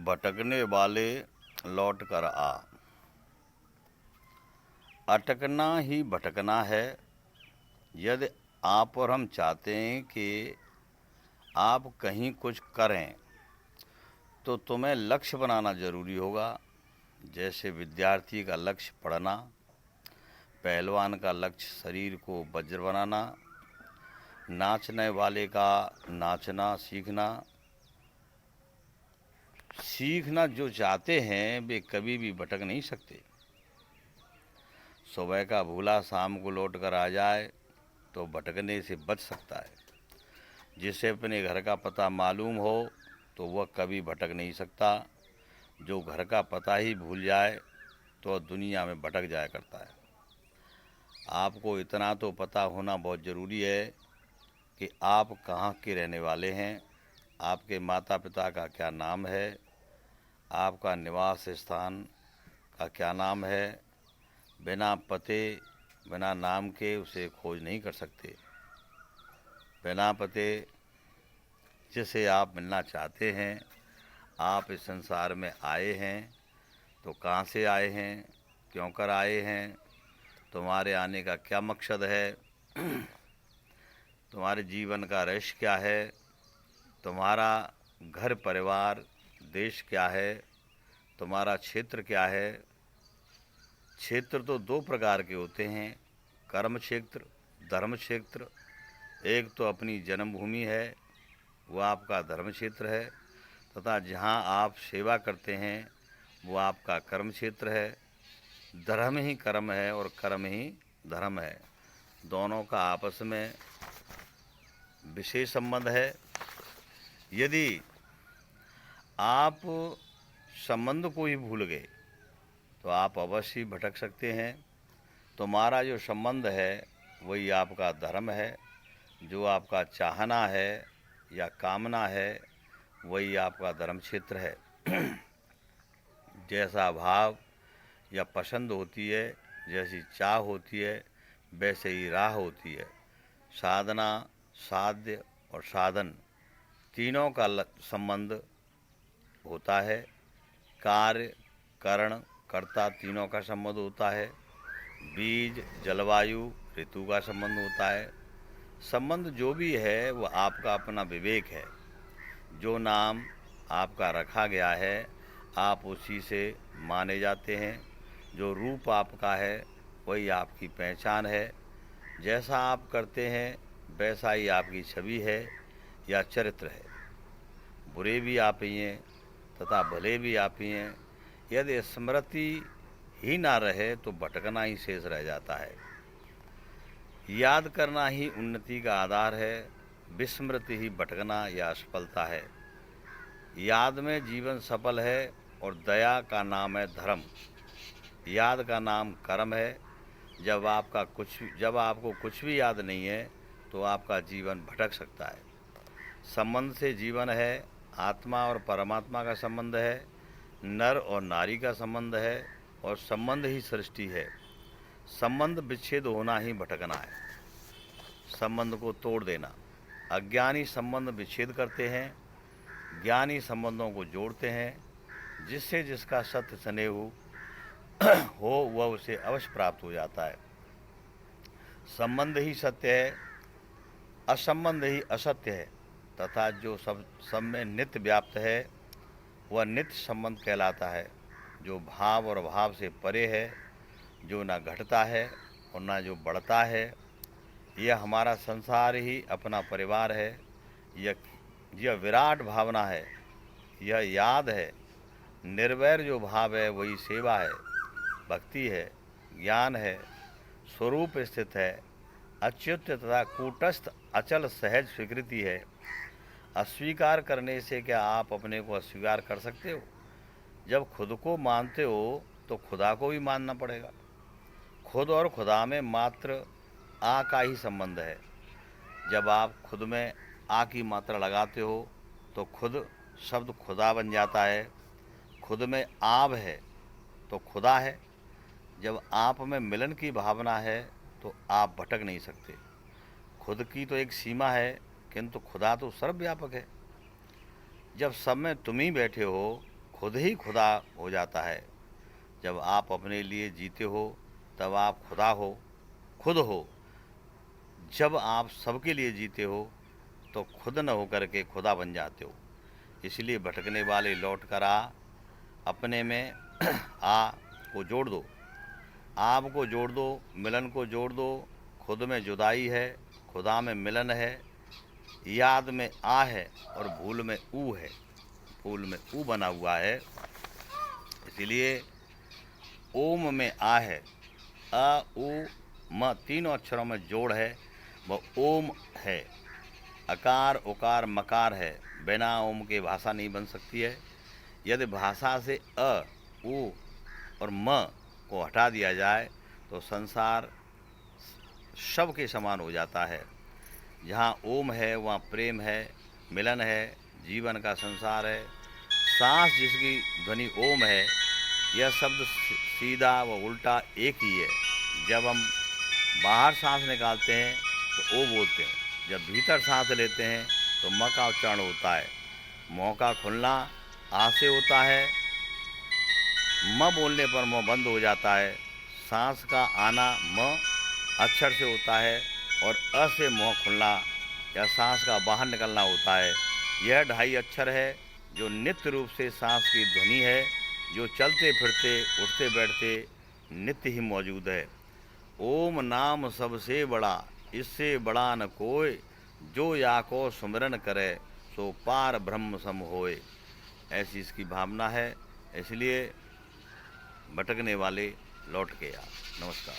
भटकने वाले लौट कर आ। अटकना ही भटकना है। यदि आप और हम चाहते हैं कि आप कहीं कुछ करें तो तुम्हें लक्ष्य बनाना ज़रूरी होगा। जैसे विद्यार्थी का लक्ष्य पढ़ना, पहलवान का लक्ष्य शरीर को वज्र बनाना, नाचने वाले का नाचना सीखना जो चाहते हैं वे कभी भी भटक नहीं सकते। सुबह का भूला शाम को लौट कर आ जाए तो भटकने से बच सकता है। जिसे अपने घर का पता मालूम हो तो वह कभी भटक नहीं सकता। जो घर का पता ही भूल जाए तो दुनिया में भटक जाया करता है। आपको इतना तो पता होना बहुत ज़रूरी है कि आप कहाँ के रहने वाले हैं, आपके माता पिता का क्या नाम है, आपका निवास स्थान का क्या नाम है। बिना पते बिना नाम के उसे खोज नहीं कर सकते। बिना पते जिसे आप मिलना चाहते हैं, आप इस संसार में आए हैं तो कहाँ से आए हैं, क्यों कर आए हैं, तुम्हारे आने का क्या मकसद है, तुम्हारे जीवन का रहस्य क्या है, तुम्हारा घर परिवार देश क्या है, तुम्हारा क्षेत्र क्या है। क्षेत्र तो दो प्रकार के होते हैं, कर्म क्षेत्र, धर्म क्षेत्र। एक तो अपनी जन्मभूमि है, वो आपका धर्म क्षेत्र है, तथा जहाँ आप सेवा करते हैं वो आपका कर्म क्षेत्र है। धर्म ही कर्म है और कर्म ही धर्म है। दोनों का आपस में विशेष संबंध है। यदि आप संबंध को ही भूल गए तो आप अवश्य भटक सकते हैं। तुम्हारा जो संबंध है वही आपका धर्म है। जो आपका चाहना है या कामना है वही आपका धर्म क्षेत्र है। जैसा भाव या पसंद होती है, जैसी चाह होती है, वैसे ही राह होती है। साधना, साध्य और साधन तीनों का संबंध होता है। कार्य, करण, कर्ता तीनों का संबंध होता है। बीज, जलवायु, ऋतु का संबंध होता है। संबंध जो भी है वो आपका अपना विवेक है। जो नाम आपका रखा गया है आप उसी से माने जाते हैं। जो रूप आपका है वही आपकी पहचान है। जैसा आप करते हैं वैसा ही आपकी छवि है या चरित्र है। बुरे भी आप ही हैं तथा भले भी आप ही हैं। यदि स्मृति ही ना रहे तो भटकना ही शेष रह जाता है। याद करना ही उन्नति का आधार है, विस्मृति ही भटकना या असफलता है। याद में जीवन सफल है और दया का नाम है धर्म। याद का नाम कर्म है। जब आपको कुछ भी याद नहीं है तो आपका जीवन भटक सकता है। संबंध से जीवन है। आत्मा और परमात्मा का संबंध है, नर और नारी का संबंध है और संबंध ही सृष्टि है। संबंध विच्छेद होना ही भटकना है, संबंध को तोड़ देना। अज्ञानी संबंध विच्छेद करते हैं, ज्ञानी संबंधों को जोड़ते हैं। जिससे जिसका सत्य स्नेह हो वह उसे अवश्य प्राप्त हो जाता है। संबंध ही सत्य है, असंबंध ही असत्य है, तथा जो सब में नित्य व्याप्त है वह नित्य संबंध कहलाता है। जो भाव और भाव से परे है, जो ना घटता है और ना जो बढ़ता है। यह हमारा संसार ही अपना परिवार है। यह विराट भावना है, यह याद है। निर्वैर जो भाव है वही सेवा है, भक्ति है, ज्ञान है, स्वरूप स्थित है, अच्युत तथा कूटस्थ अचल सहज स्वीकृति है। अस्वीकार करने से क्या आप अपने को अस्वीकार कर सकते हो? जब खुद को मानते हो तो खुदा को भी मानना पड़ेगा। खुद और खुदा में मात्र आ का ही संबंध है। जब आप खुद में आ की मात्रा लगाते हो तो खुद शब्द खुदा बन जाता है। खुद में आप है तो खुदा है। जब आप में मिलन की भावना है तो आप भटक नहीं सकते। खुद की तो एक सीमा है किंतु खुदा तो सर्वव्यापक है। जब सब में तुम ही बैठे हो, खुद ही खुदा हो जाता है। जब आप अपने लिए जीते हो तब आप खुदा हो, खुद हो। जब आप सबके लिए जीते हो तो खुद न होकर के खुदा बन जाते हो। इसलिए भटकने वाले लौट कर आ, अपने में आ को जोड़ दो, आप को जोड़ दो, मिलन को जोड़ दो। खुद में जुदाई है, खुदा में मिलन है, याद में आ है और भूल में ऊ है, फूल में ऊ बना हुआ है। इसलिए ओम में आ है, अ उ म तीनों अक्षरों में जोड़ है, वह ओम है। अकार उकार मकार है, बिना ओम के भाषा नहीं बन सकती है। यदि भाषा से अ उ और म को हटा दिया जाए तो संसार शव के समान हो जाता है। जहाँ ओम है वहाँ प्रेम है, मिलन है, जीवन का संसार है। सांस जिसकी ध्वनि ओम है, यह शब्द सीधा व उल्टा एक ही है। जब हम बाहर सांस निकालते हैं तो ओ बोलते हैं, जब भीतर सांस लेते हैं तो म का उच्चारण होता है। मुँह का खुलना आ से होता है, म बोलने पर मुँह बंद हो जाता है। सांस का आना म अक्षर से होता है और अ से मुँह खुलना या सांस का बाहर निकलना होता है। यह 2.5 अक्षर है जो नित्य रूप से सांस की ध्वनि है, जो चलते फिरते उठते बैठते नित्य ही मौजूद है। ओम नाम सबसे बड़ा, इससे बड़ा न कोई, जो या को सुमिरन करे सो पार ब्रह्म सम होए। ऐसी इसकी भावना है। इसलिए भटकने वाले लौट के आ। नमस्कार।